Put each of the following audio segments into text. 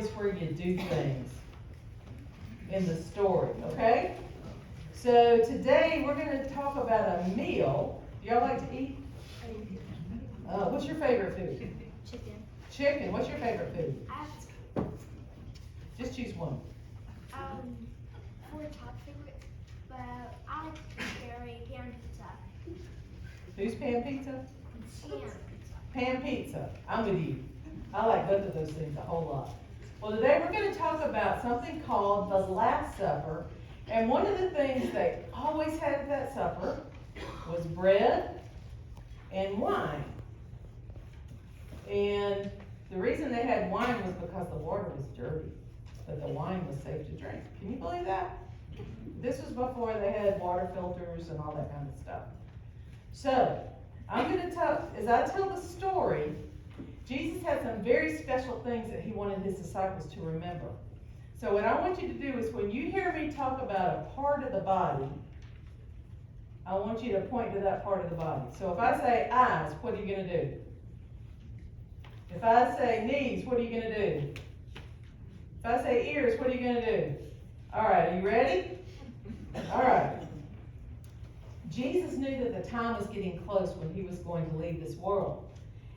always where you do things in the story, okay? So today we're going to talk about a meal. Do y'all like to eat? What's your favorite food? Chicken. Chicken. What's your favorite food? Just choose one. Four top favorites, but I like pan pizza. Who's pan pizza? Pan. Pan pizza. I'm with you. I like both of those things a whole lot. Well, today we're going to talk about something called the Last Supper. And one of the things they always had at that supper was bread and wine. And the reason they had wine was because the water was dirty, but the wine was safe to drink. Can you believe that? This was before they had water filters and all that kind of stuff. So, I'm going to tell, as I tell the story, Jesus had some very special things that he wanted his disciples to remember. So what I want you to do is when you hear me talk about a part of the body, I want you to point to that part of the body. So if I say eyes, what are you going to do? If I say knees, what are you going to do? If I say ears, what are you going to do? All right, are you ready? All right. Jesus knew that the time was getting close when he was going to leave this world.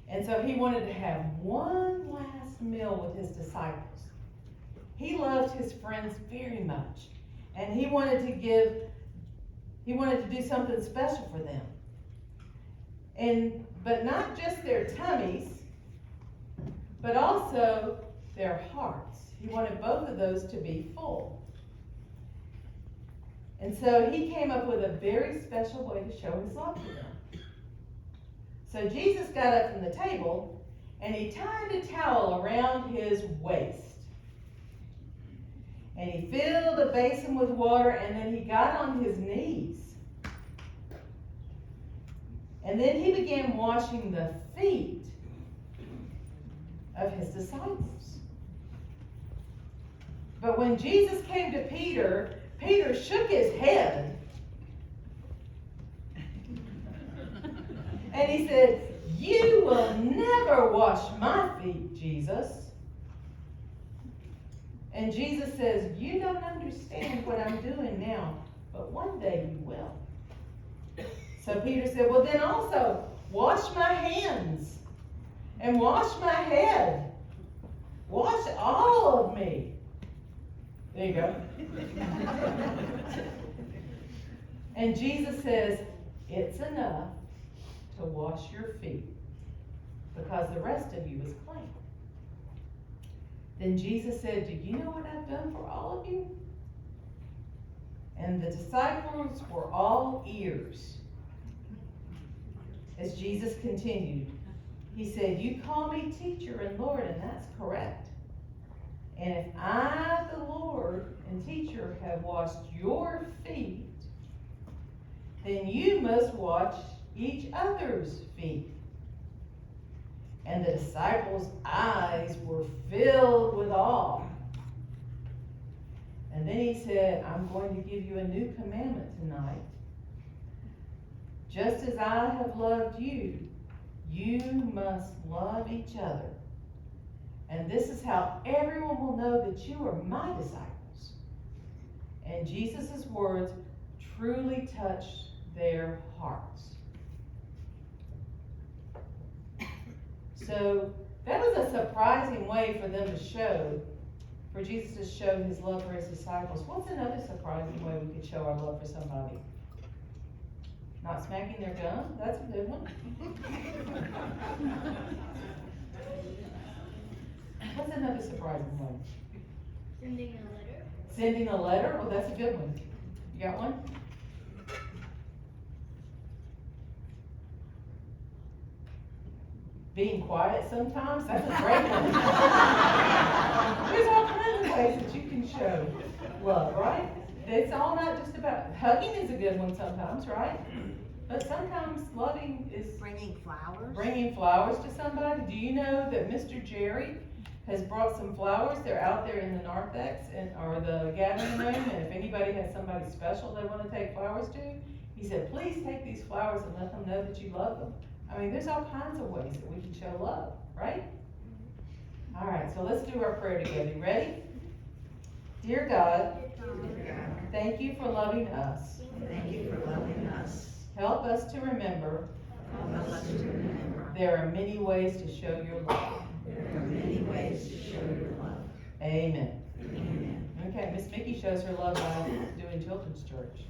And so he wanted to have one last meal with his disciples. He loved his friends very much. And he wanted to do something special for them. But not just their tummies, but also their hearts. He wanted both of those to be full. And so he came up with a very special way to show his love to them. So Jesus got up from the table and he tied a towel around his waist. And he filled a basin with water and then he got on his knees. And then he began washing the feet of his disciples. But when Jesus came to Peter, Peter shook his head. And he said, "You will never wash my feet, Jesus." And Jesus says, "You don't understand what I'm doing now, but one day you will." So Peter said, "Well, then also wash my hands and wash my head. Wash all of me." There you go. And Jesus says, "It's enough to wash your feet because the rest of you is clean." Then Jesus said, "Do you know what I've done for all of you?" And the disciples were all ears. As Jesus continued, he said, "You call me teacher and Lord, and that's correct. And if I, the Lord and teacher, have washed your feet, then you must wash each other's feet." And the disciples' eyes were filled with awe. And then he said, "I'm going to give you a new commandment tonight. Just as I have loved you, you must love each other. And this is how everyone will know that you are my disciples." And Jesus' words truly touched their hearts. So that was a surprising way for Jesus to show his love for his disciples. What's another surprising way we could show our love for somebody? Not smacking their gum? That's a good one. What's another surprising way? Sending a letter. Sending a letter? Oh, that's a good one. You got one? Being quiet sometimes? That's a great one. There's all kinds of ways that you can show love, right? It's all not just about, hugging is a good one sometimes, right? But sometimes loving is bringing flowers. Bringing flowers to somebody. Do you know that Mr. Jerry has brought some flowers? They're out there in the narthex or the gathering room, and if anybody has somebody special they want to take flowers to, he said, "Please take these flowers and let them know that you love them." I mean, there's all kinds of ways that we can show love, right? All right, so let's do our prayer together. You ready? Dear God, thank you for loving us. Thank you for loving us. Help us to remember Help us to remember there are many ways to show your love. there are many ways to show your love. Amen. Amen. Okay, Miss Mickey shows her love by doing children's church.